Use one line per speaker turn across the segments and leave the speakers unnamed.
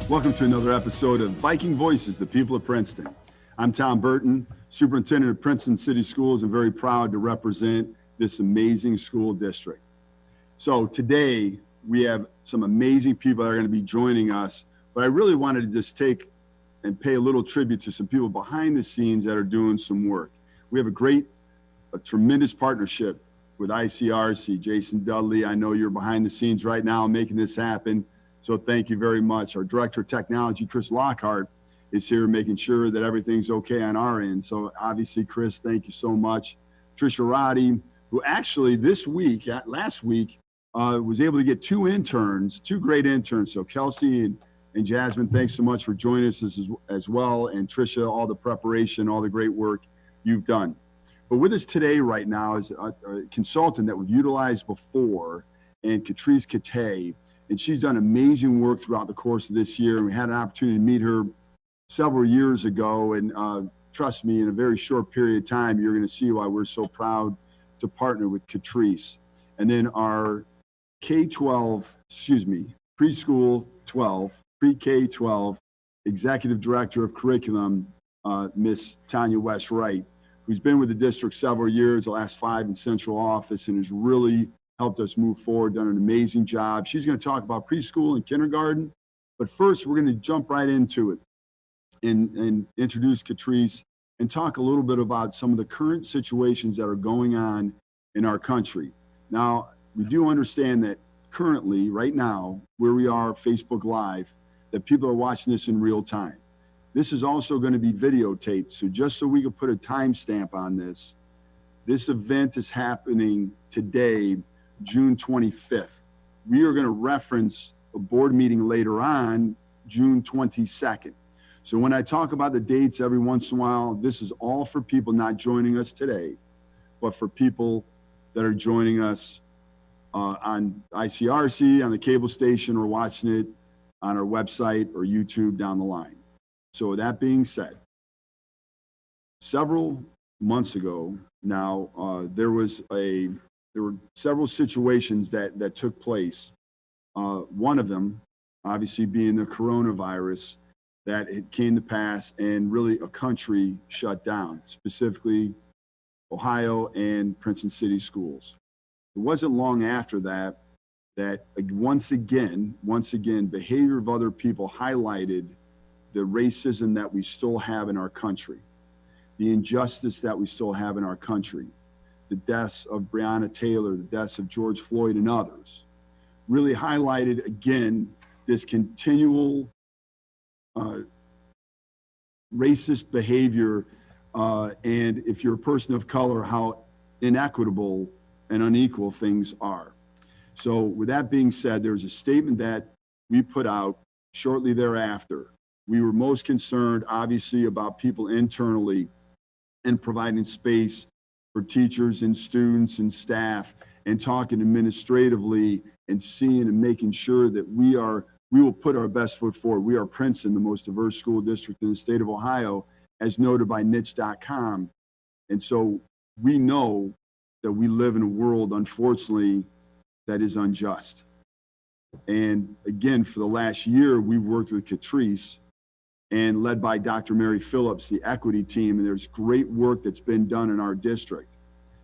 Welcome to another episode of Viking Voices, the People of Princeton. I'm Tom Burton, Superintendent of Princeton City Schools, and very proud to represent this amazing school district. So today we have some amazing people that are going to be joining us, but I really wanted to just take and pay a little tribute to some people behind the scenes that are doing some work. We have a tremendous partnership with ICRC. Jason Dudley, I know you're behind the scenes right now making this happen. So thank you very much. Our Director of Technology, Chris Lockhart, is here making sure that everything's okay on our end. So obviously, Chris, thank you so much. Trisha Roddy, who actually last week, was able to get two great interns. So Kelsey and Jasmine, thanks so much for joining us as well. And Trisha, all the preparation, all the great work you've done. But with us today right now is a consultant that we've utilized before, and Katrice, and she's done amazing work throughout the course of this year. And we had an opportunity to meet her several years ago. And trust me, in a very short period of time, you're going to see why we're so proud to partner with Katrice. And then our preschool 12, pre-K 12 Executive Director of Curriculum, Miss Tonya Wright, who's been with the district several years, the last 5 in central office, and has really helped us move forward, done an amazing job. She's going to talk about preschool and kindergarten, but first we're going to jump right into it and introduce Katrice and talk a little bit about some of the current situations that are going on in our country. Now, we do understand that currently, right now, where we are, Facebook Live, that people are watching this in real time. This is also going to be videotaped, so just so we can put a timestamp on this, this event is happening today, June 25th. We are going to reference a board meeting later on, June 22nd. So when I talk about the dates every once in a while, this is all for people not joining us today, but for people that are joining us on ICRC, on the cable station, or watching it on our website or YouTube down the line. So with that being said, several months ago now, there were several situations that took place. One of them, obviously, being the coronavirus, that it came to pass and really a country shut down, specifically Ohio and Princeton City schools. It wasn't long after that once again, behavior of other people highlighted the racism that we still have in our country, the injustice that we still have in our country, the deaths of Breonna Taylor, the deaths of George Floyd and others, really highlighted again this continual racist behavior, and if you're a person of color, how inequitable and unequal things are. So with that being said, there's a statement that we put out shortly thereafter. We were most concerned, obviously, about people internally and providing space for teachers and students and staff, and talking administratively and seeing and making sure that we will put our best foot forward. We are Princeton, the most diverse school district in the state of Ohio, as noted by niche.com. And so we know that we live in a world, unfortunately, that is unjust. And again, for the last year, we worked with Katrice and led by Dr. Mary Phillips, the equity team, and there's great work that's been done in our district.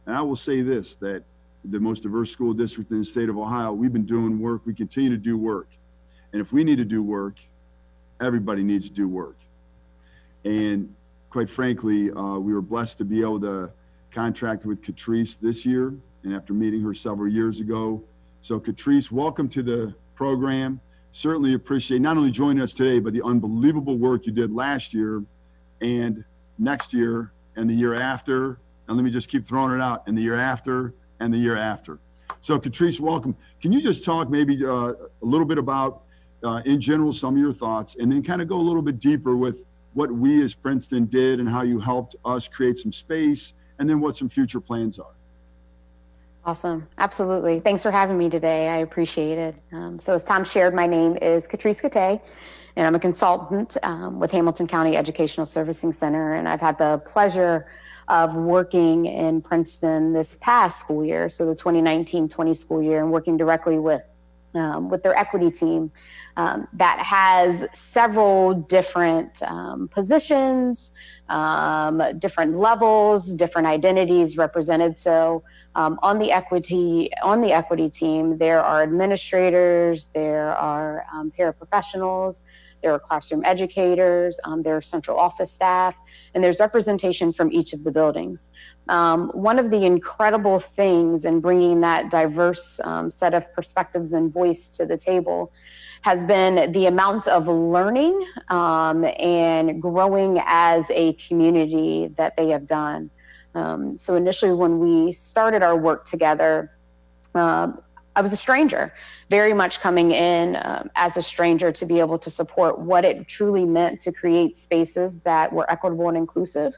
And I will say this, that the most diverse school district in the state of Ohio, we've been doing work, we continue to do work. And if we need to do work, everybody needs to do work. And quite frankly, we were blessed to be able to contract with Katrice this year, and after meeting her several years ago. So Katrice, welcome to the program. Certainly appreciate not only joining us today, but the unbelievable work you did last year and next year and the year after. And let me just keep throwing it out, and the year after and the year after. So Katrice, welcome. Can you just talk maybe a little bit about, in general, some of your thoughts, and then kind of go a little bit deeper with what we as Princeton did and how you helped us create some space, and then what some future plans are.
Awesome. Absolutely. Thanks for having me today. I appreciate it. So as Tom shared, my name is Katrice Katay, and I'm a consultant with Hamilton County Educational Servicing Center. And I've had the pleasure of working in Princeton this past school year, so the 2019-20 school year, and working directly with with their equity team that has several different positions, different levels, different identities represented. So on the equity team, there are administrators, there are paraprofessionals, there are classroom educators, there are central office staff, and there's representation from each of the buildings. One of the incredible things in bringing that diverse set of perspectives and voice to the table has been the amount of learning and growing as a community that they have done. So initially when we started our work together, I was a stranger, very much coming in as a stranger to be able to support what it truly meant to create spaces that were equitable and inclusive.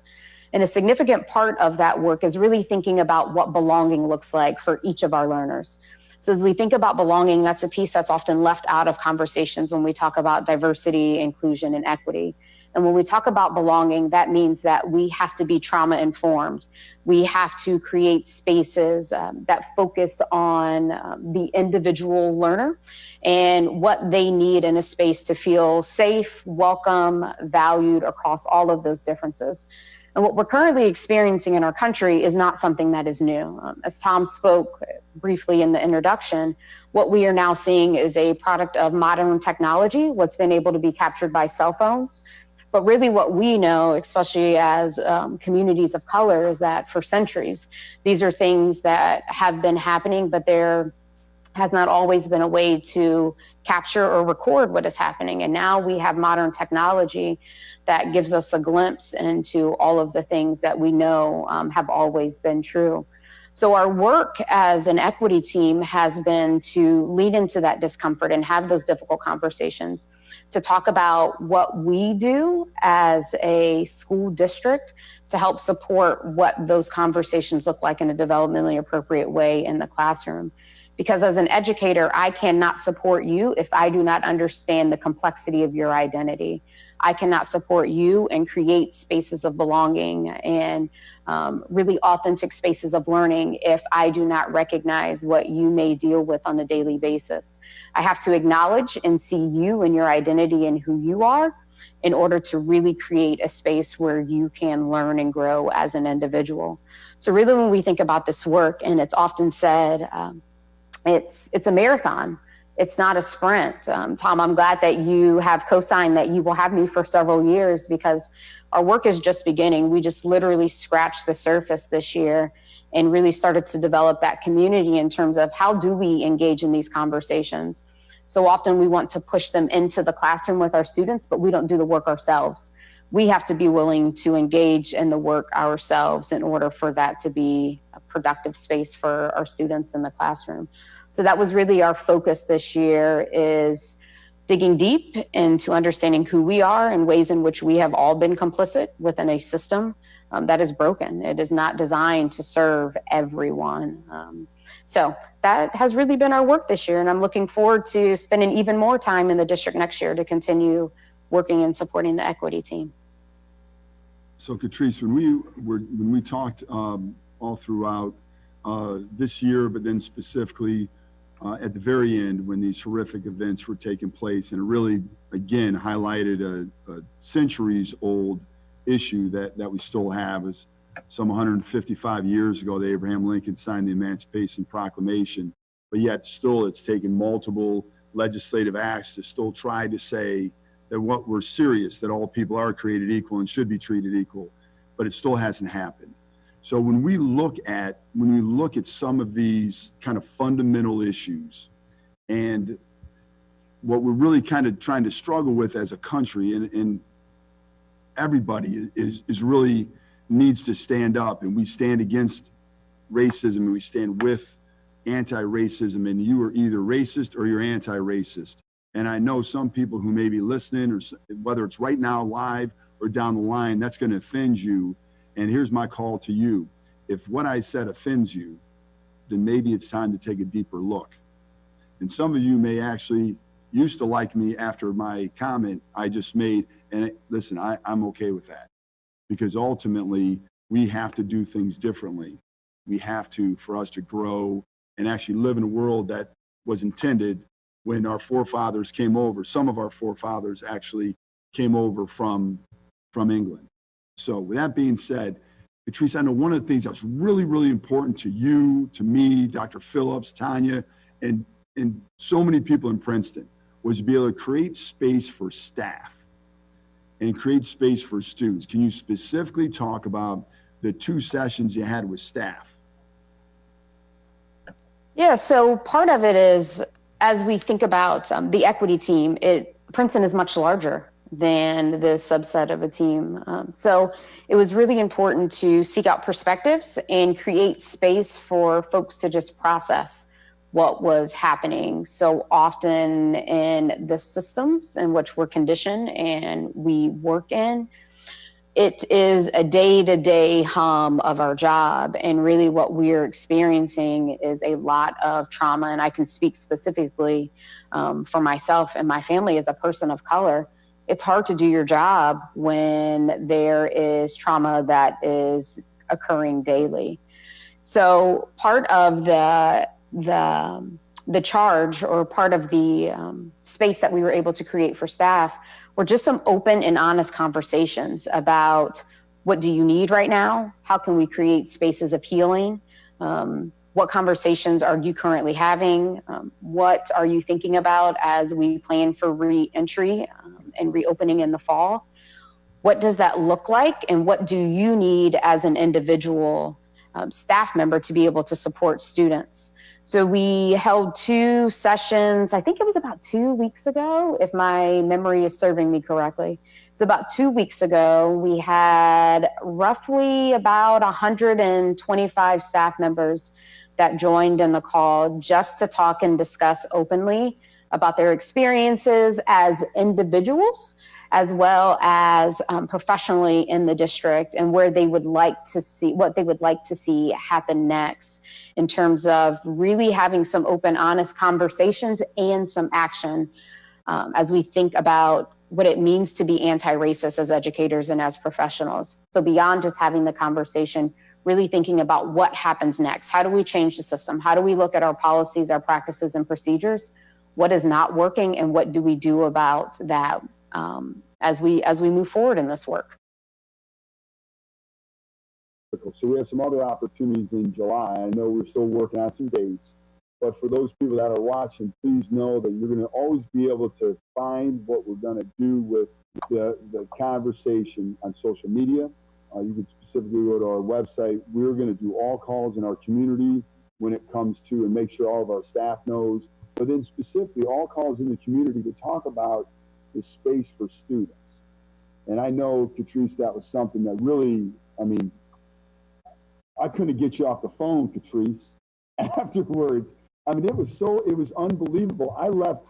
And a significant part of that work is really thinking about what belonging looks like for each of our learners. So as we think about belonging, that's a piece that's often left out of conversations when we talk about diversity, inclusion, and equity. And when we talk about belonging, that means that we have to be trauma informed. We have to create spaces that focus on the individual learner and what they need in a space to feel safe, welcome, valued across all of those differences. And what we're currently experiencing in our country is not something that is new. As Tom spoke briefly in the introduction, what we are now seeing is a product of modern technology, what's been able to be captured by cell phones. But really what we know, especially as communities of color, is that for centuries, these are things that have been happening, but there has not always been a way to capture or record what is happening. And now we have modern technology that gives us a glimpse into all of the things that we know have always been true. So our work as an equity team has been to lead into that discomfort and have those difficult conversations, to talk about what we do as a school district to help support what those conversations look like in a developmentally appropriate way in the classroom. Because as an educator, I cannot support you if I do not understand the complexity of your identity. I cannot support you and create spaces of belonging and really authentic spaces of learning if I do not recognize what you may deal with on a daily basis. I have to acknowledge and see you and your identity and who you are in order to really create a space where you can learn and grow as an individual. So really when we think about this work, and it's often said, it's a marathon. It's not a sprint. Tom, I'm glad that you have co-signed that you will have me for several years, because our work is just beginning. We just literally scratched the surface this year and really started to develop that community in terms of how do we engage in these conversations. So often we want to push them into the classroom with our students, but we don't do the work ourselves. We have to be willing to engage in the work ourselves in order for that to be a productive space for our students in the classroom. So that was really our focus this year, is digging deep into understanding who we are and ways in which we have all been complicit within a system that is broken. It is not designed to serve everyone. So that has really been our work this year, and I'm looking forward to spending even more time in the district next year to continue working and supporting the equity team.
So Katrice, when we talked all throughout this year, but then specifically at the very end when these horrific events were taking place, and it really, again, highlighted a centuries-old issue that we still have. Is some 155 years ago that Abraham Lincoln signed the Emancipation Proclamation, but yet still it's taken multiple legislative acts to still try to say that what we're serious, that all people are created equal and should be treated equal, but it still hasn't happened. So when we look at some of these kind of fundamental issues, and what we're really kind of trying to struggle with as a country, and everybody is really needs to stand up, and we stand against racism and we stand with anti-racism, and you are either racist or you're anti-racist. And I know some people who may be listening, or whether it's right now live or down the line, that's going to offend you. And here's my call to you. If what I said offends you, then maybe it's time to take a deeper look. And some of you may actually used to like me after my comment I just made. And listen, I'm okay with that, because ultimately we have to do things differently. We have to, for us to grow and actually live in a world that was intended when our forefathers came over. Some of our forefathers actually came over from England. So with that being said, Katrice, I know one of the things that's really, really important to you, to me, Dr. Phillips, Tonya, and so many people in Princeton was to be able to create space for staff and create space for students. Can you specifically talk about the 2 sessions you had with staff?
Yeah, so part of it is, as we think about the equity team, Princeton is much larger than this subset of a team. So it was really important to seek out perspectives and create space for folks to just process what was happening so often in the systems in which we're conditioned and we work in. It is a day-to-day hum of our job, and really what we're experiencing is a lot of trauma. And I can speak specifically for myself and my family as a person of color. It's hard to do your job when there is trauma that is occurring daily. So part of the charge, or part of the space that we were able to create for staff, were just some open and honest conversations about, what do you need right now? How can we create spaces of healing? What conversations are you currently having? What are you thinking about as we plan for re-entry and reopening in the fall? What does that look like? And what do you need as an individual staff member to be able to support students? So we held 2 sessions, I think it was about 2 weeks ago, if my memory is serving me correctly. So about 2 weeks ago, we had roughly about 125 staff members that joined in the call just to talk and discuss openly about their experiences as individuals, as well as professionally in the district, and where they would like to see, what they would like to see happen next, in terms of really having some open, honest conversations and some action as we think about what it means to be anti-racist as educators and as professionals. So beyond just having the conversation, really thinking about what happens next. How do we change the system? How do we look at our policies, our practices and procedures? What is not working, and what do we do about that as we move forward in this work?
So we have some other opportunities in July. I know we're still working on some dates, but for those people that are watching, please know that you're going to always be able to find what we're going to do with the conversation on social media. You can specifically go to our website. We're going to do all calls in our community when it comes to, and make sure all of our staff knows, but then specifically all calls in the community to talk about the space for students. And I know, Katrice, that was something that really, I mean, I couldn't get you off the phone, Katrice, afterwards. I mean, it was unbelievable. I left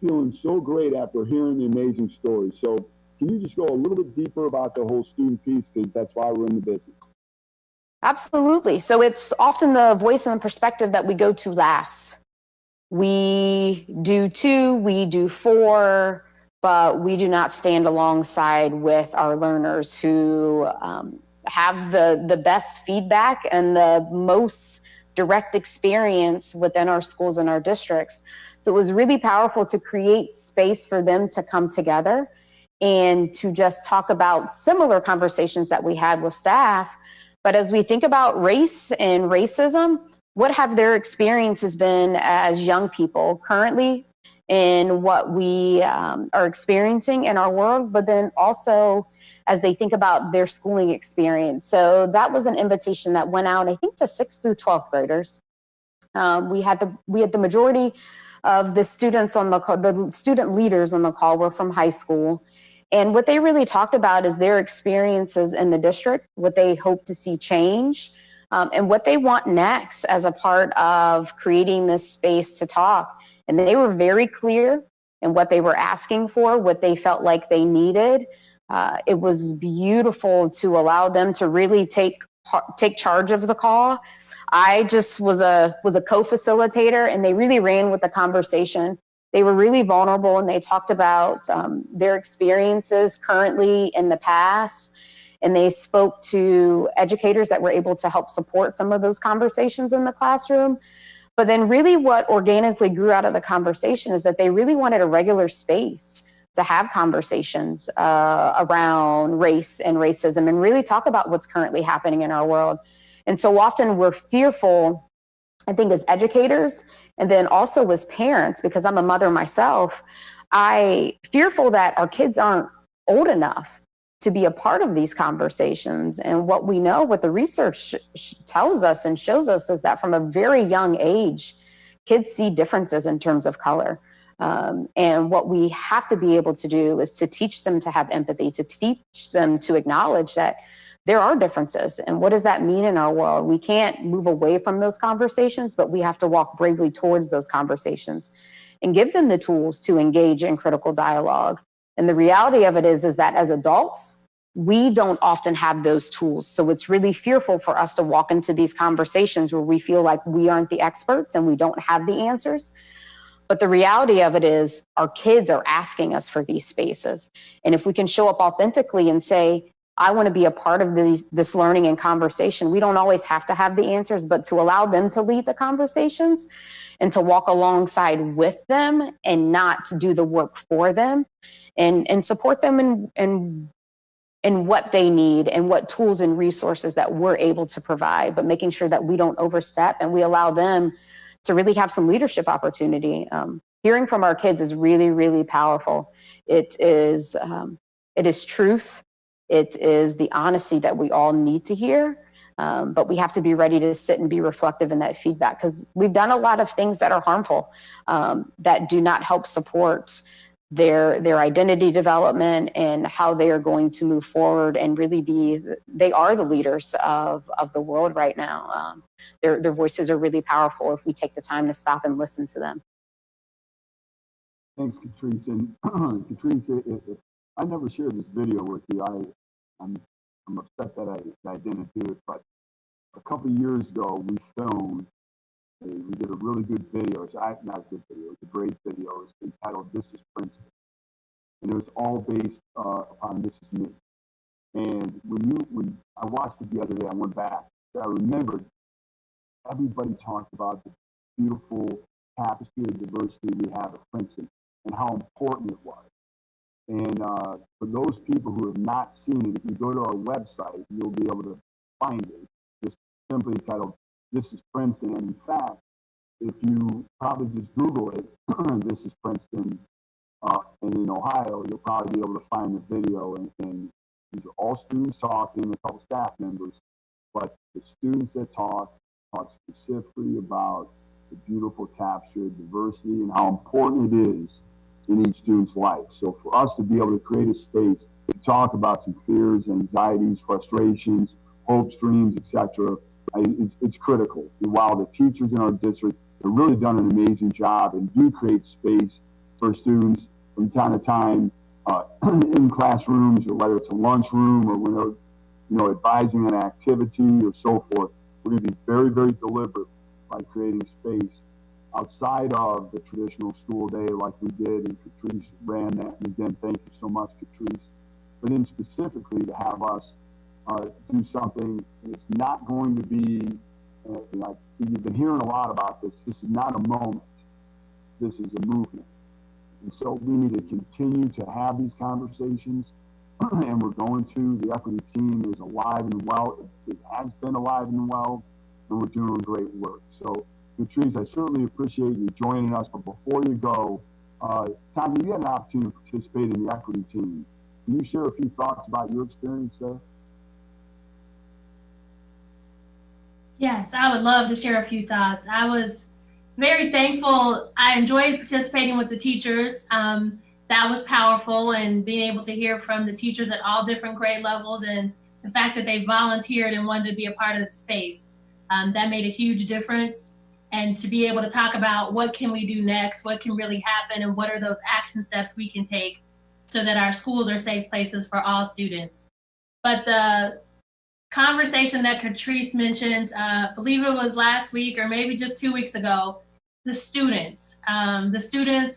feeling so great after hearing the amazing story. So can you just go a little bit deeper about the whole student piece, because that's why we're in the business?
Absolutely. So it's often the voice and the perspective that we go to last. We do 2, we do 4, but we do not stand alongside with our learners who have the best feedback and the most direct experience within our schools and our districts. So it was really powerful to create space for them to come together and to just talk about similar conversations that we had with staff. But as we think about race and racism, what have their experiences been as young people currently in what we are experiencing in our world, but then also as they think about their schooling experience. So that was an invitation that went out, I think, to 6th through 12th graders. We had the majority of the students on the call, the student leaders on the call were from high school. And what they really talked about is their experiences in the district, what they hope to see change, and what they want next as a part of creating this space to talk. And they were very clear in what they were asking for, what they felt like they needed. It was beautiful to allow them to really take charge of the call. I just was a co-facilitator, and they really ran with the conversation. They were really vulnerable, and they talked about their experiences currently in the past, and they spoke to educators that were able to help support some of those conversations in the classroom. But then really what organically grew out of the conversation is that they really wanted a regular space to have conversations around race and racism and really talk about what's currently happening in our world. And so often we're fearful, I think, as educators, and then also as parents, because I'm a mother myself, I fearful that our kids aren't old enough to be a part of these conversations. And what we know, what the research tells us and shows us, is that from a very young age, kids see differences in terms of color. And what we have to be able to do is to teach them to have empathy, to teach them to acknowledge that there are differences. And what does that mean in our world? We can't move away from those conversations, but we have to walk bravely towards those conversations and give them the tools to engage in critical dialogue. And the reality of it is that as adults, we don't often have those tools. So it's really fearful for us to walk into these conversations where we feel like we aren't the experts and we don't have the answers. But the reality of it is our kids are asking us for these spaces. And if we can show up authentically and say, I want to be a part of this learning and conversation, we don't always have to have the answers, but to allow them to lead the conversations and to walk alongside with them and not to do the work for them, and support them in what they need and what tools and resources that we're able to provide, but making sure that we don't overstep and we allow them to really have some leadership opportunity. Hearing from our kids is really, really powerful. It is truth. It is the honesty that we all need to hear. But we have to be ready to sit and be reflective in that feedback, because we've done a lot of things that are harmful, that do not help support their identity development and how they are going to move forward and really they are the leaders of the world right now. Their voices are really powerful if we take the time to stop and listen to them.
Thanks, Katrice. And Katrice, I never shared this video with you. I'm upset that I didn't do it, but a couple of years ago, we did a really good video. It's not a good video, it's a great video. It's entitled This is Princeton. And it was all based on This Is Me. And when I watched it the other day, I went back, I remembered everybody talked about the beautiful tapestry of diversity we have at Princeton and how important it was. And for those people who have not seen it, if you go to our website, you'll be able to find it. Just simply entitled This is Princeton. And in fact, if you probably just Google it, This is Princeton, and in Ohio, you'll probably be able to find the video. And these are all students talking, a couple staff members, but the students that talk specifically about the beautiful tapestry of diversity and how important it is in each student's life. So for us to be able to create a space to talk about some fears, anxieties, frustrations, hopes, dreams, etc., it's critical. And while the teachers in our district have really done an amazing job and do create space for students from time to time in classrooms, or whether it's a lunchroom or when they're advising an activity or so forth, we're going to be very, very deliberate by creating space outside of the traditional school day like we did, and Katrice ran that. And again, thank you so much, Katrice. But then specifically to have us do something, it's not going to be, you've been hearing a lot about this. This is not a moment. This is a movement. And so we need to continue to have these conversations, and we're going to. The equity team is alive and well. It has been alive and well, and we're doing great work. So, Katrice, I certainly appreciate you joining us. But before you go, Tom, you had an opportunity to participate in the equity team. Can you share a few thoughts about your experience there?
Yes, I would love to share a few thoughts. I was very thankful. I enjoyed participating with the teachers. That was powerful, and being able to hear from the teachers at all different grade levels, and the fact that they volunteered and wanted to be a part of the space. That made a huge difference. And to be able to talk about what can we do next, what can really happen, and what are those action steps we can take so that our schools are safe places for all students. But the conversation that Katrice mentioned, I believe it was last week or maybe just 2 weeks ago, the students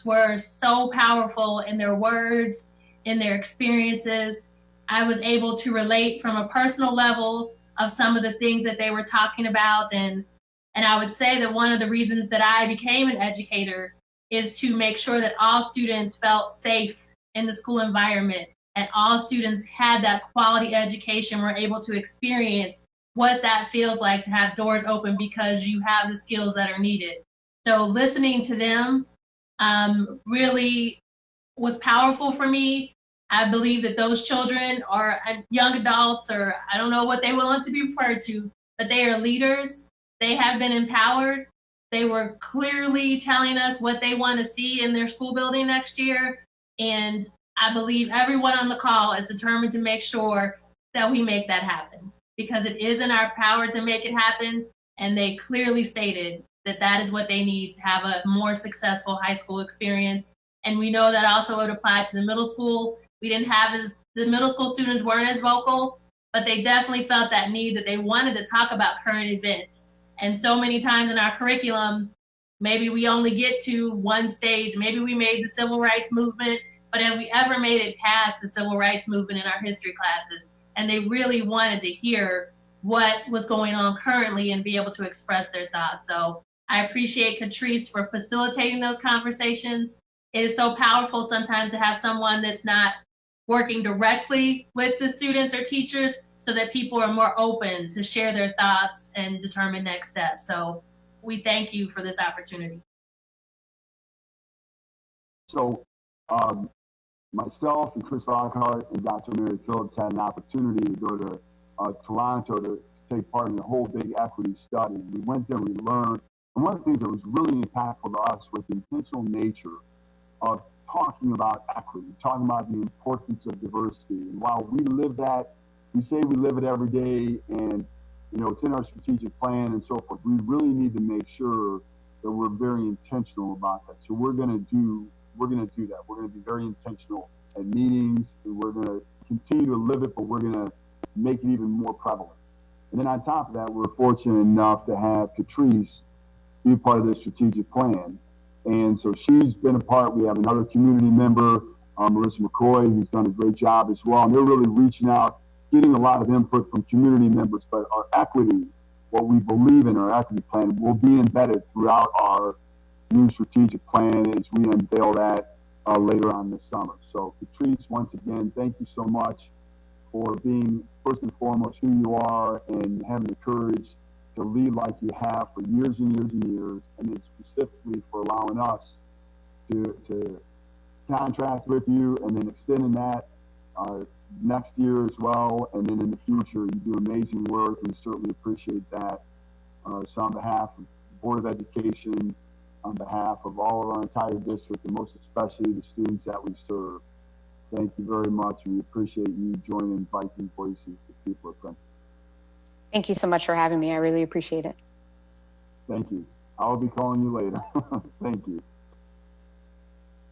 were so powerful in their words, in their experiences. I was able to relate from a personal level of some of the things that they were talking about, and And I would say that one of the reasons that I became an educator is to make sure that all students felt safe in the school environment and all students had that quality education, were able to experience what that feels like to have doors open because you have the skills that are needed. So listening to them really was powerful for me. I believe that those children are young adults, or I don't know what they want to be referred to, but they are leaders. They have been empowered. They were clearly telling us what they want to see in their school building next year. And I believe everyone on the call is determined to make sure that we make that happen, because it is in our power to make it happen. And they clearly stated that that is what they need to have a more successful high school experience. And we know that also would apply to the middle school. We didn't have the middle school students weren't as vocal, but they definitely felt that need, that they wanted to talk about current events. And so many times in our curriculum, maybe we only get to one stage. Maybe we made the civil rights movement, but have we ever made it past the civil rights movement in our history classes? And they really wanted to hear what was going on currently and be able to express their thoughts. So I appreciate Katrice for facilitating those conversations. It is so powerful sometimes to have someone that's not working directly with the students or teachers, so that people are more open to share their thoughts and determine next steps. So we thank you for this opportunity.
So myself and Chris Lockhart and Dr. Mary Phillips had an opportunity to go to Toronto to take part in the whole big equity study. We went there, we learned, and one of the things that was really impactful to us was the intentional nature of talking about equity, talking about the importance of diversity. And while we live that, we say we live it every day, and it's in our strategic plan and so forth, we really need to make sure that we're very intentional about that. So we're going to do that. We're going to be very intentional at meetings, and we're going to continue to live it, but we're going to make it even more prevalent. And then on top of that, we're fortunate enough to have Katrice be part of the strategic plan. And so she's been a part. We have another community member, Melissa McCoy, who's done a great job as well. And they're really reaching out, getting a lot of input from community members. But our equity, what we believe in our equity plan, will be embedded throughout our new strategic plan as we unveil that later on this summer. So Katrice, once again, thank you so much for being first and foremost who you are and having the courage to lead like you have for years and years and years, and then specifically for allowing us to contract with you, and then extending that next year as well, and then in the future. You do amazing work, and we certainly appreciate that. So on behalf of the Board of Education, on behalf of all of our entire district, and most especially the students that we serve, thank you very much. We appreciate you joining Viking Voices, the People of Princeton.
Thank you so much for having me. I really appreciate it.
Thank you. I'll be calling you later. Thank you.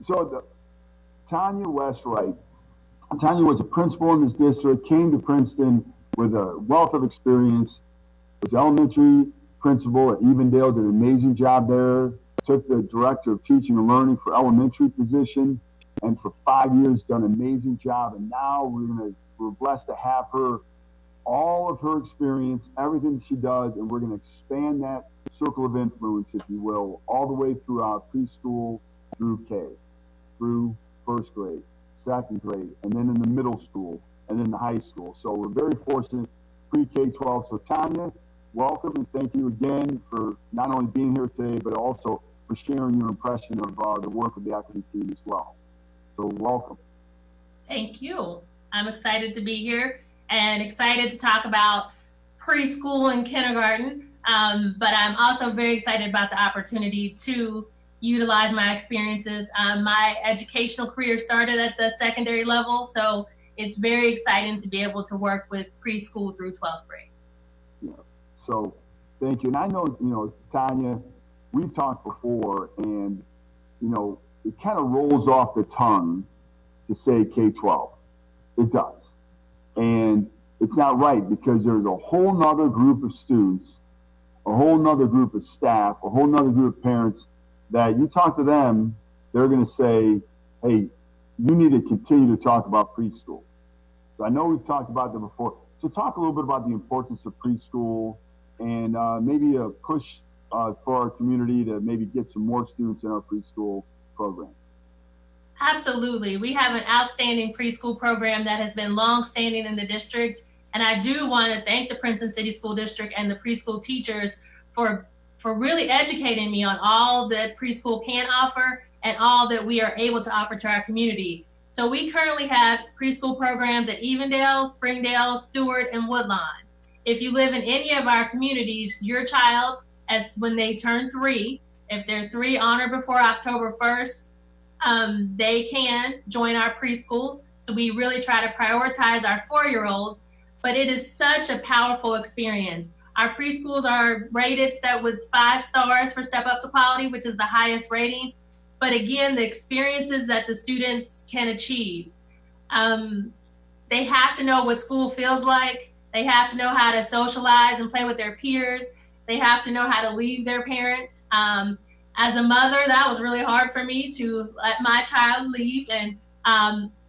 So Tonya Wright. Tonya was a principal in this district, came to Princeton with a wealth of experience, was elementary principal at Evendale, did an amazing job there, took the director of teaching and learning for elementary position, and for 5 years done an amazing job. And now we're blessed to have her, all of her experience, everything that she does, and we're going to expand that circle of influence, if you will, all the way throughout preschool through K, through first grade, second grade, and then in the middle school, and then the high school. So we're very fortunate, pre-K-12. So Tonya, welcome, and thank you again for not only being here today, but also for sharing your impression of the work of the equity team as well. So welcome.
Thank you. I'm excited to be here and excited to talk about preschool and kindergarten. But I'm also very excited about the opportunity to utilize my experiences. My educational career started at the secondary level, so it's very exciting to be able to work with preschool through 12th grade.
Yeah. So thank you. And I know, Tonya, we've talked before, and, it kind of rolls off the tongue to say K-12. It does. And it's not right, because there's a whole nother group of students, a whole nother group of staff, a whole nother group of parents that you talk to them, they're going to say, hey, you need to continue to talk about preschool. So I know we've talked about that before. So talk a little bit about the importance of preschool, and maybe push for our community to maybe get some more students in our preschool program?
Absolutely. We have an outstanding preschool program that has been long-standing in the district. And I do want to thank the Princeton City School District and the preschool teachers for really educating me on all that preschool can offer and all that we are able to offer to our community. So we currently have preschool programs at Evendale, Springdale, Stewart, and Woodlawn. If you live in any of our communities, your child, as when they turn 3, if they're 3 on or before October 1st, they can join our preschools. So we really try to prioritize our 4-year-olds, but it is such a powerful experience. Our preschools are rated with 5 stars for Step Up to Quality, which is the highest rating. But again, the experiences that the students can achieve, they have to know what school feels like. They have to know how to socialize and play with their peers. They have to know how to leave their parent. As a mother, that was really hard for me to let my child leave and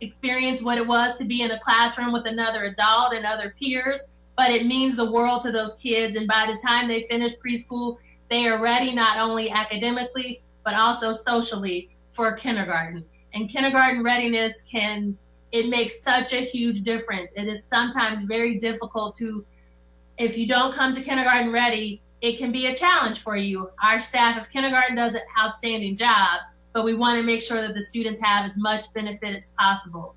experience what it was to be in a classroom with another adult and other peers. But it means the world to those kids. And by the time they finish preschool, they are ready not only academically, but also socially for kindergarten. And kindergarten readiness it makes such a huge difference. It is sometimes very difficult if you don't come to kindergarten ready, it can be a challenge for you. Our staff of kindergarten does an outstanding job, but we want to make sure that the students have as much benefit as possible.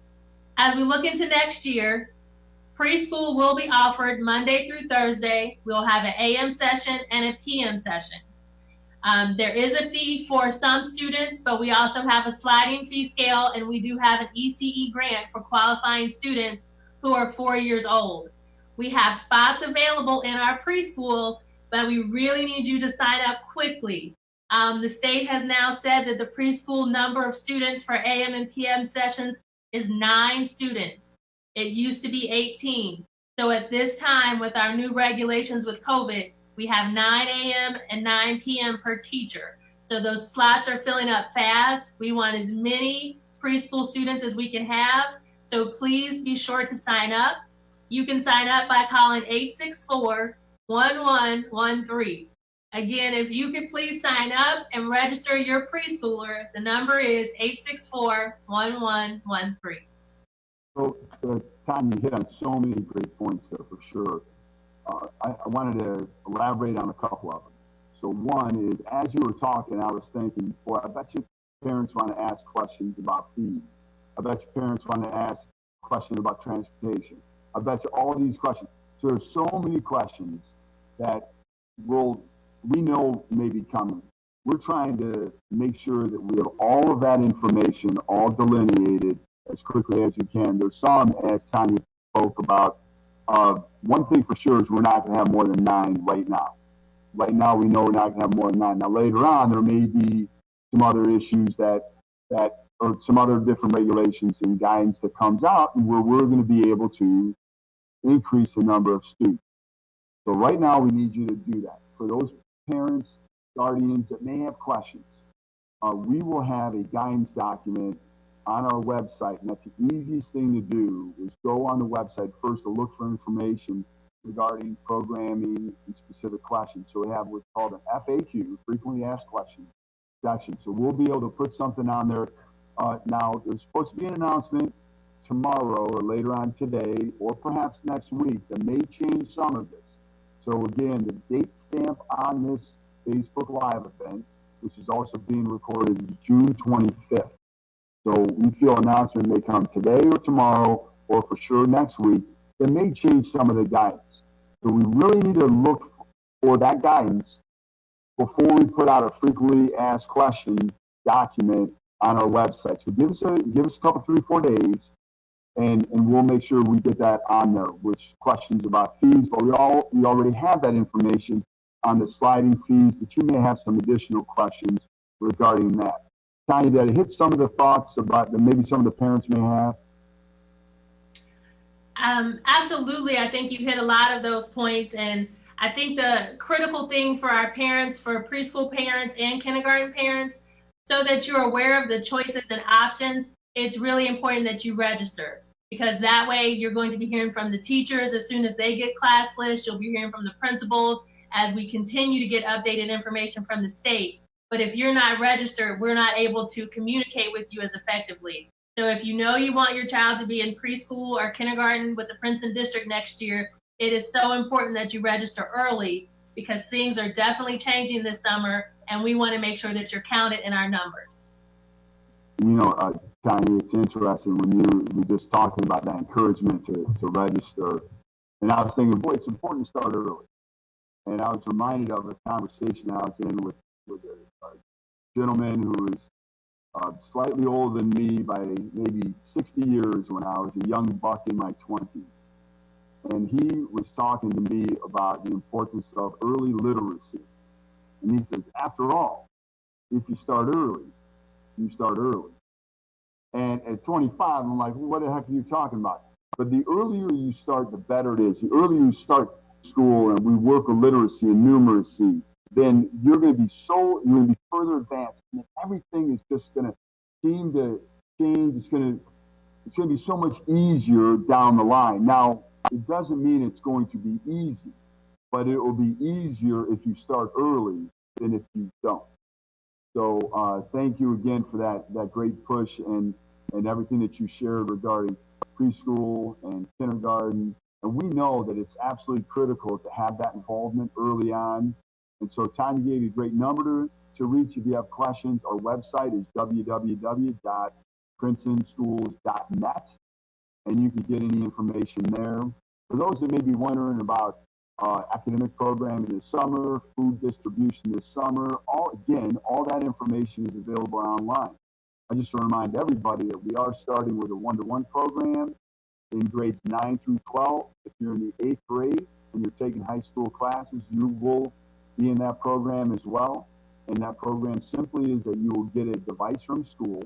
As we look into next year, preschool will be offered Monday through Thursday. We'll have an AM session and a PM session. There is a fee for some students, but we also have a sliding fee scale, and we do have an ECE grant for qualifying students who are 4 years old. We have spots available in our preschool, but we really need you to sign up quickly. The state has now said that the preschool number of students for AM and PM sessions is 9 students. It used to be 18. So at this time, with our new regulations with COVID, we have 9 AM and 9 PM per teacher. So those slots are filling up fast. We want as many preschool students as we can have. So please be sure to sign up. You can sign up by calling 864-1113. Again, if you could please sign up and register your preschooler, the number is 864-1113.
So, Tonya, you hit on so many great points there for sure. I wanted to elaborate on a couple of them. So one is, as you were talking, I was thinking, boy, I bet you parents want to ask questions about fees. I bet you parents want to ask questions about transportation. I bet you all these questions. So there's so many questions that we know may be coming. We're trying to make sure that we have all of that information all delineated as quickly as we can. There's some, as Tonya spoke about, one thing for sure is we're not going to have more than 9 right now. Right now, we know we're not going to have more than 9. Now, later on, there may be some other issues or some other different regulations and guidance that comes out where we're going to be able to increase the number of students. So right now, we need you to do that. For those parents, guardians that may have questions, we will have a guidance document on our website, and that's the easiest thing to do is go on the website first to look for information regarding programming and specific questions. So we have what's called an FAQ, frequently asked questions section. So we'll be able to put something on there. Now, there's supposed to be an announcement tomorrow or later on today or perhaps next week that may change some of this. So again, the date stamp on this Facebook Live event, which is also being recorded, is June 25th. So we feel an announcement may come today or tomorrow, or for sure next week, that may change some of the guidance. So we really need to look for that guidance before we put out a frequently asked question document on our website. So give us a couple, 3-4 days, and we'll make sure we get that on there, which questions about fees, but we already have that information on the sliding fees, but you may have some additional questions regarding that. Tonya, did I hit some of the thoughts about that maybe some of the parents may have?
Absolutely. I think you hit a lot of those points. And I think the critical thing for our parents, for preschool parents and kindergarten parents, so that you're aware of the choices and options, it's really important that you register, because that way you're going to be hearing from the teachers as soon as they get class lists. You'll be hearing from the principals, as we continue to get updated information from the state. But if you're not registered, we're not able to communicate with you as effectively. So if you know you want your child to be in preschool or kindergarten with the Princeton District next year, it is so important that you register early, because things are definitely changing this summer, and we want to make sure that you're counted in our numbers.
You know, Tonya, it's interesting when you were just talking about that encouragement to register. And I was thinking, boy, it's important to start early. And I was reminded of a conversation I was in with a gentleman who was slightly older than me by maybe 60 years when I was a young buck in my 20s. And he was talking to me about the importance of early literacy. And he says, after all, if you start early, you start early. And at 25, I'm like, well, what the heck are you talking about? But the earlier you start, the better it is. The earlier you start school and we work with literacy and numeracy, then you're going to be further advanced. And everything is just going to seem to change. It's going to be so much easier down the line. Now, it doesn't mean it's going to be easy, but it will be easier if you start early than if you don't. So thank you again for that great push and everything that you shared regarding preschool and kindergarten. And we know that it's absolutely critical to have that involvement early on. And so Tonya gave you a great number to reach if you have questions. Our website is www.princetonschools.net, and you can get any information there. For those that may be wondering about academic programming this summer, food distribution this summer, all that information is available online. I just want to remind everybody that we are starting with a one-to-one program in grades 9 through 12. If you're in the 8th grade and you're taking high school classes, you will be in that program as well. And that program simply is that you will get a device from school.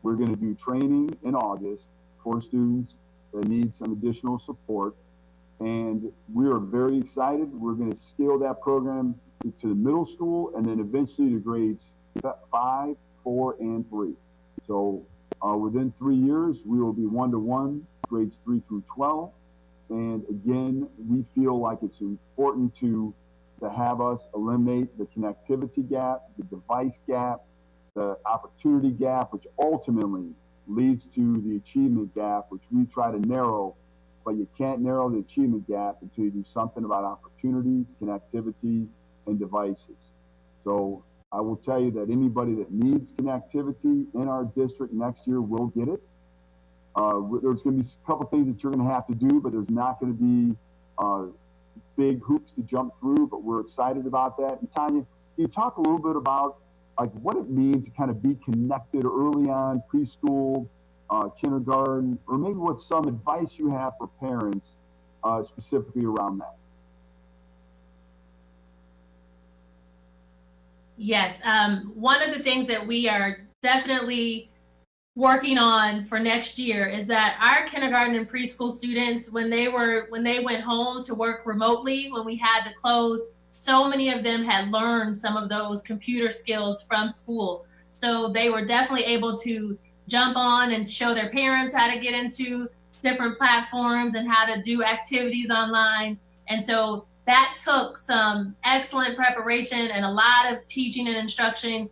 We're going to do training in August for students that need some additional support. And we are very excited. We're going to scale that program to the middle school and then eventually to grades 5, 4, and 3. So within 3 years, we will be one-to-one, grades 3 through 12. And again, we feel like it's important to have us eliminate the connectivity gap, the device gap, the opportunity gap, which ultimately leads to the achievement gap, which we try to narrow. But you can't narrow the achievement gap until you do something about opportunities, connectivity, and devices. So I will tell you that anybody that needs connectivity in our district next year will get it. There's going to be a couple things that you're going to have to do, but there's not going to be big hoops to jump through, but we're excited about that. And Tonya, can you talk a little bit about like what it means to kind of be connected early on, preschool, kindergarten, or maybe what some advice you have for parents specifically around that?
Yes, one of the things that we are definitely working on for next year is that our kindergarten and preschool students, when they went home to work remotely, when we had to close, so many of them had learned some of those computer skills from school. So they were definitely able to jump on and show their parents how to get into different platforms and how to do activities online. And so that took some excellent preparation and a lot of teaching and instruction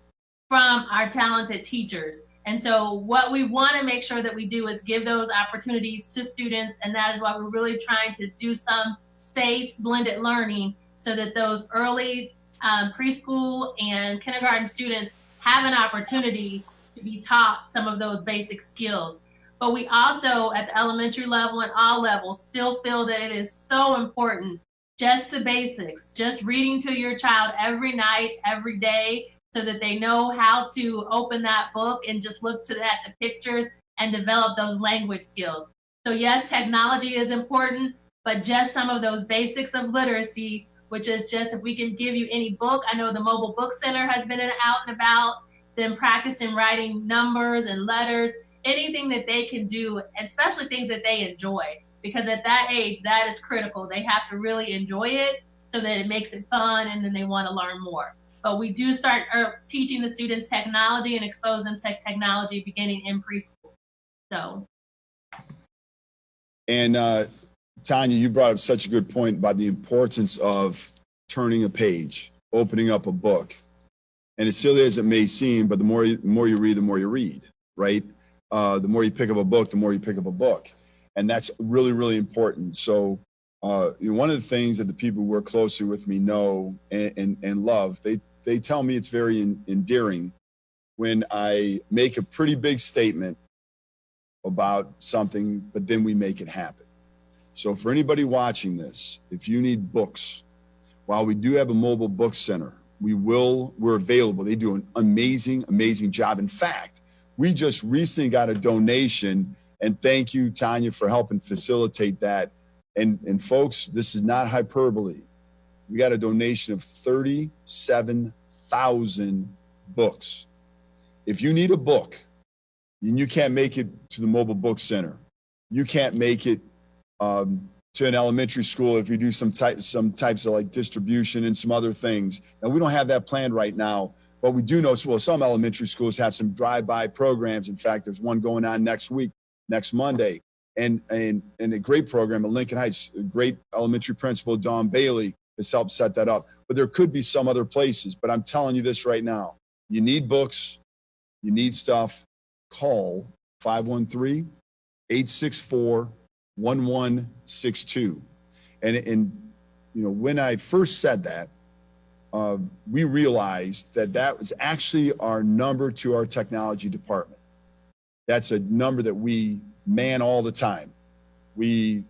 from our talented teachers. And so what we want to make sure that we do is give those opportunities to students. And that is why we're really trying to do some safe blended learning so that those early preschool and kindergarten students have an opportunity to be taught some of those basic skills. But we also, at the elementary level and all levels, still feel that it is so important, just the basics, just reading to your child every night, every day, so that they know how to open that book and just look to the pictures and develop those language skills. So yes, technology is important, but just some of those basics of literacy, which is just if we can give you any book. I know the Mobile Book Center has been out and about, them practicing writing numbers and letters, anything that they can do, especially things that they enjoy, because at that age, that is critical. They have to really enjoy it so that it makes it fun and then they want to learn more. But we do start teaching the students technology and expose them to technology beginning in preschool. So.
And Tonya, you brought up such a good point about the importance of turning a page, opening up a book. And as silly as it may seem, but the more you read, the more you read, right? The more you pick up a book, the more you pick up a book. And that's really, really important. So one of the things that the people who work closely with me know and love, they tell me it's very endearing when I make a pretty big statement about something, but then we make it happen. So for anybody watching this, if you need books, while we do have a mobile book center, we're available. They do an amazing, amazing job. In fact, we just recently got a donation, and thank you, Tonya, for helping facilitate that. And folks, this is not hyperbole. We got a donation of 37,000 books. If you need a book and you can't make it to the mobile book center, you can't make it to an elementary school if you do some types of like distribution and some other things. And we don't have that planned right now, but we do know, well, some elementary schools have some drive-by programs. In fact, there's one going on next week, next Monday. And a great program at Lincoln Heights, a great elementary principal, Dawn Bailey, has helped set that up. But there could be some other places. But I'm telling you this right now. You need books, you need stuff, call 513-864-1162. And when I first said that, we realized that was actually our number to our technology department. That's a number that we man all the time. We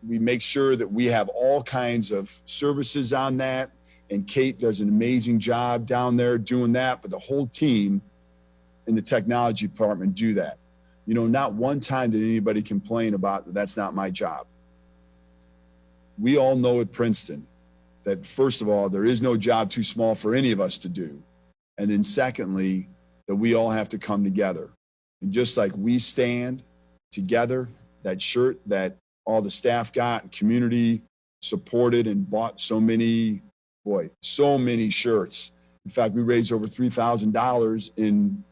make sure that we have all kinds of services on that, and Kate does an amazing job down there doing that, but the whole team in the technology department do that. Not one time did anybody complain about that's not my job. We all know at Princeton that, first of all, there is no job too small for any of us to do. And then secondly, that we all have to come together. And just like we stand together, that shirt that all the staff got and community supported and bought so many shirts. In fact, we raised over $3,000 in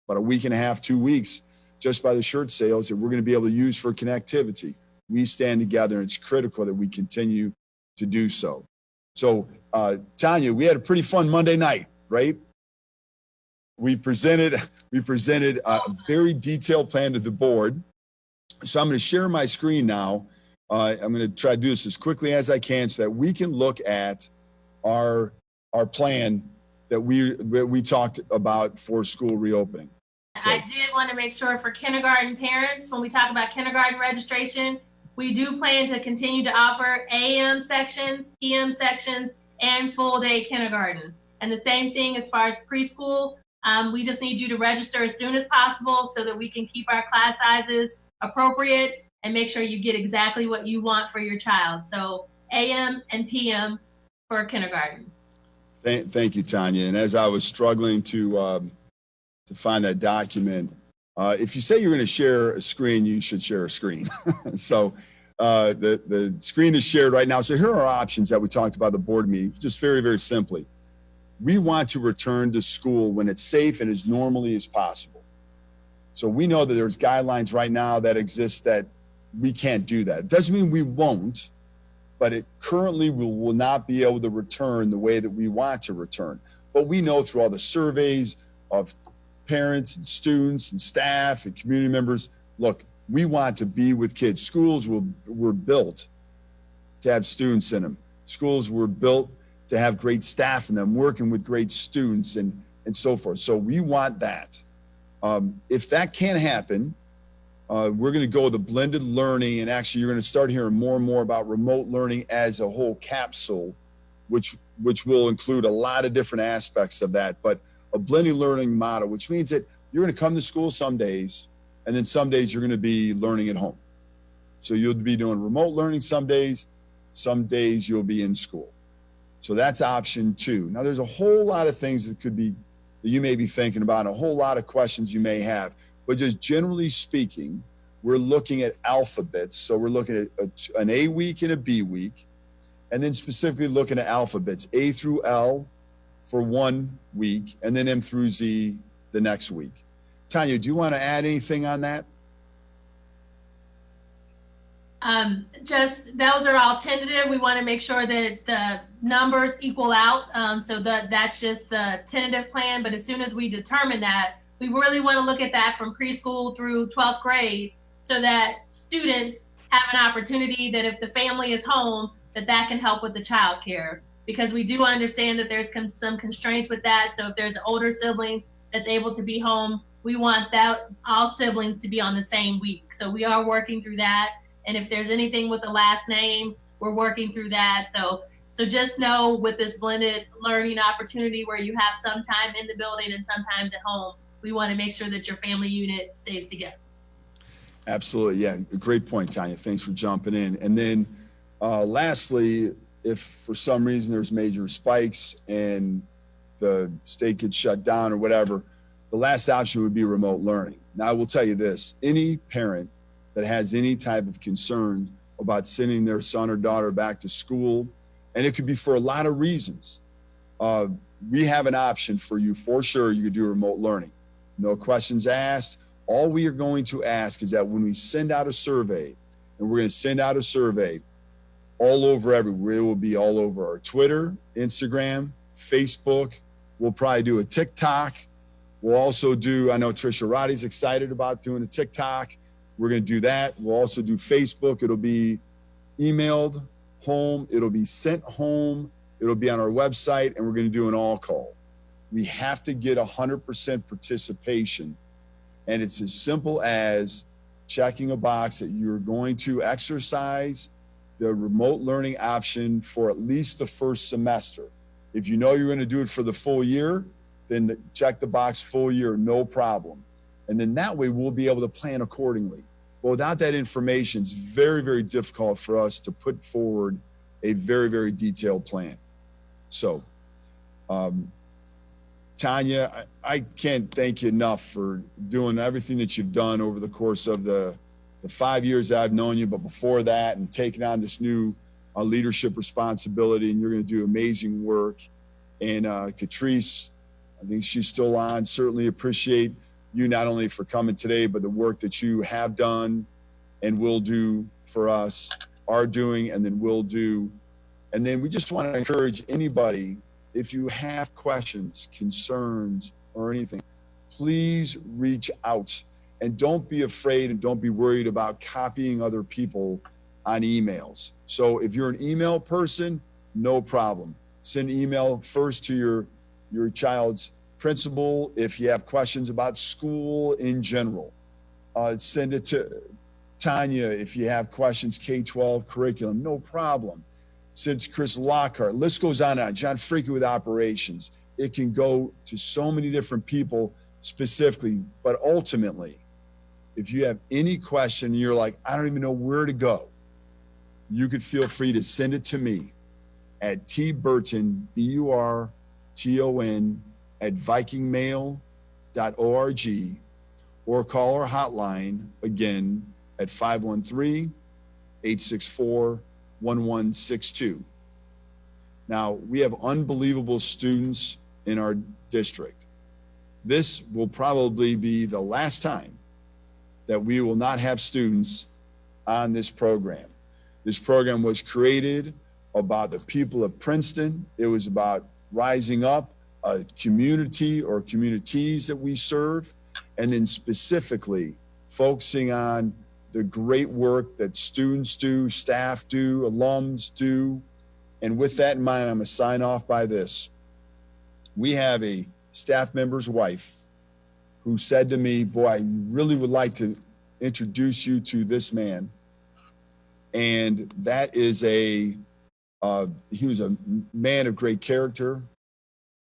about a week and a half, 2 weeks, just by the shirt sales that we're going to be able to use for connectivity. We stand together, and it's critical that we continue to do so. So, Tonya, we had a pretty fun Monday night, right? We presented a very detailed plan to the board. So I'm going to share my screen now. I'm going to try to do this as quickly as I can so that we can look at our plan that we talked about for school reopening. So,
I did want to make sure for kindergarten parents, when we talk about kindergarten registration, we do plan to continue to offer AM sections, PM sections, and full day kindergarten. And the same thing as far as preschool. We just need you to register as soon as possible so that we can keep our class sizes appropriate and make sure you get exactly what you want for your child. So AM and PM for kindergarten.
Thank you, Tonya. And as I was struggling to find that document, if you say you're going to share a screen, you should share a screen. So the screen is shared right now. So here are our options that we talked about at the board meeting, just very, very simply. We want to return to school when it's safe and as normally as possible. So we know that there's guidelines right now that exist that we can't do that. It doesn't mean we won't, but it currently will not be able to return the way that we want to return. But we know through all the surveys of parents and students and staff and community members, look, we want to be with kids. Schools were built to have students in them. Schools were built to have great staff in them, working with great students and so forth. So we want that. If that can't happen, we're going to go with a blended learning, and actually you're going to start hearing more and more about remote learning as a whole capsule, which will include a lot of different aspects of that, but a blended learning model, which means that you're going to come to school some days, and then some days you're going to be learning at home. So you'll be doing remote learning some days you'll be in school. So that's option 2. Now there's a whole lot of things that you may be thinking about, a whole lot of questions you may have, but just generally speaking, we're looking at alphabets. So we're looking at an A week and a B week, and then specifically looking at alphabets, A through L for 1 week, and then M through Z the next week. Tonya, do you want to add anything on that?
Just those are all tentative. We want to make sure that the numbers equal out. So that's just the tentative plan. But as soon as we determine that, we really want to look at that from preschool through 12th grade so that students have an opportunity that if the family is home, that can help with the child care. Because we do understand that there's some constraints with that. So if there's an older sibling that's able to be home, we want that all siblings to be on the same week. So we are working through that. And if there's anything with the last name, we're working through that. So just know with this blended learning opportunity where you have some time in the building and sometimes at home, we want to make sure that your family unit stays together.
Absolutely. Yeah. Great point, Tonya. Thanks for jumping in. And then lastly, if for some reason there's major spikes and the state gets shut down or whatever, the last option would be remote learning. Now, I will tell you this, any parent that has any type of concern about sending their son or daughter back to school, and it could be for a lot of reasons, we have an option for you for sure. You could do remote learning. No questions asked. All we are going to ask is that when we send out a survey, and we're going to send out a survey all over everywhere, it will be all over our Twitter, Instagram, Facebook. We'll probably do a TikTok. We'll also do, I know Trisha Roddy's excited about doing a TikTok. We're going to do that. We'll also do Facebook. It'll be emailed home. It'll be sent home. It'll be on our website, and we're going to do an all call. We have to get 100% participation. And it's as simple as checking a box that you're going to exercise the remote learning option for at least the first semester. If you know you're going to do it for the full year, then check the box full year, no problem. And then that way we'll be able to plan accordingly. But without that information, it's very, very difficult for us to put forward a very, very detailed plan. So, Tonya, I can't thank you enough for doing everything that you've done over the course of the 5 years that I've known you, but before that, and taking on this new leadership responsibility, and you're going to do amazing work. And Katrice, I think she's still on. Certainly appreciate you not only for coming today, but the work that you have done and will do for us, are doing, and then will do. And then we just want to encourage anybody, if you have questions, concerns, or anything, please reach out. And don't be afraid and don't be worried about copying other people on emails. So if you're an email person, no problem. Send email first to your child's principal if you have questions about school in general. Send it to Tonya if you have questions, K-12 curriculum, no problem. Send to Chris Lockhart. List goes on and on. John Freaky with operations. It can go to so many different people specifically, but ultimately, if you have any question and you're like, I don't even know where to go, you could feel free to send it to me at tburton, BURTON, at vikingmail.org, or call our hotline again at 513-864-1162. Now, we have unbelievable students in our district. This will probably be the last time that we will not have students on this program. This program was created about the people of Princeton. It was about rising up a community or communities that we serve, and then specifically focusing on the great work that students do, staff do, alums do. And with that in mind, I'm gonna sign off by this. We have a staff member's wife who said to me, boy, I really would like to introduce you to this man. And that is he was a man of great character,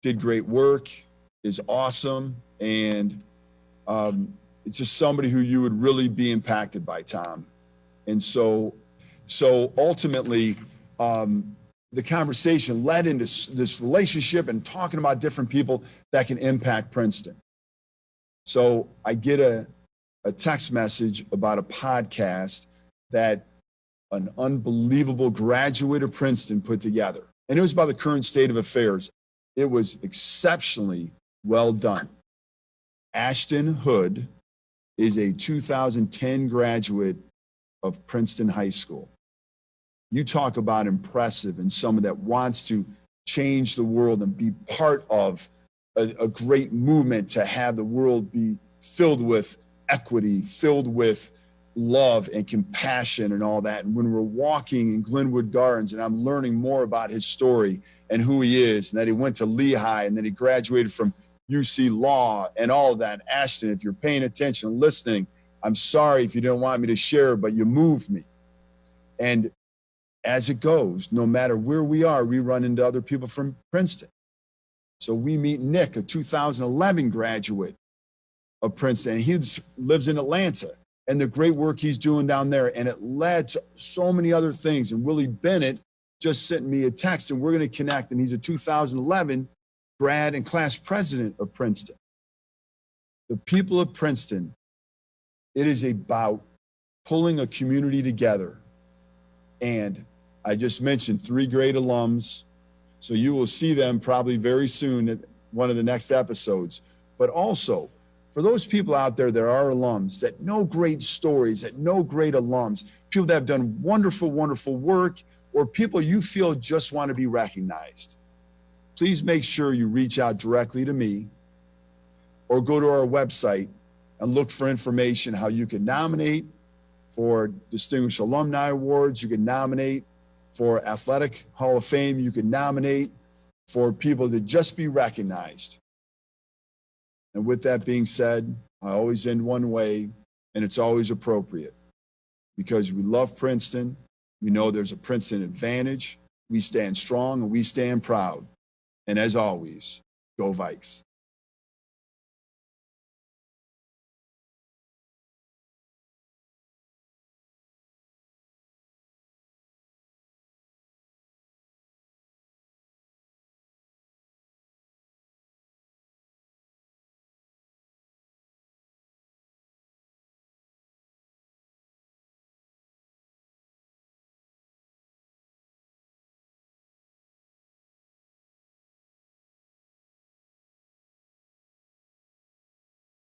did great work, is awesome. And it's just somebody who you would really be impacted by, Tom. And so ultimately, the conversation led into this relationship and talking about different people that can impact Princeton. So I get a text message about a podcast that an unbelievable graduate of Princeton put together. And it was about the current state of affairs. It was exceptionally well done. Ashton Hood is a 2010 graduate of Princeton High School. You talk about impressive and someone that wants to change the world and be part of a great movement to have the world be filled with equity, filled with love and compassion and all that. And when we're walking in Glenwood Gardens and I'm learning more about his story and who he is, and that he went to Lehigh and then he graduated from UC Law and all of that. Ashton, if you're paying attention and listening, I'm sorry if you didn't want me to share, but you moved me. And as it goes, no matter where we are, we run into other people from Princeton. So we meet Nick, a 2011 graduate of Princeton, and he lives in Atlanta, and the great work he's doing down there. And it led to so many other things. And Willie Bennett just sent me a text, and we're going to connect. And he's a 2011 grad and class president of Princeton. The people of Princeton, it is about pulling a community together. And I just mentioned 3 great alums. So you will see them probably very soon at one of the next episodes. But also, for those people out there that are alums, that know great stories, that know great alums, people that have done wonderful, wonderful work, or people you feel just want to be recognized, please make sure you reach out directly to me or go to our website and look for information how you can nominate for Distinguished Alumni Awards. You can nominate for Athletic Hall of Fame. You can nominate for people to just be recognized. And with that being said, I always end one way, and it's always appropriate, because we love Princeton. We know there's a Princeton advantage. We stand strong and we stand proud. And as always, go Vikes.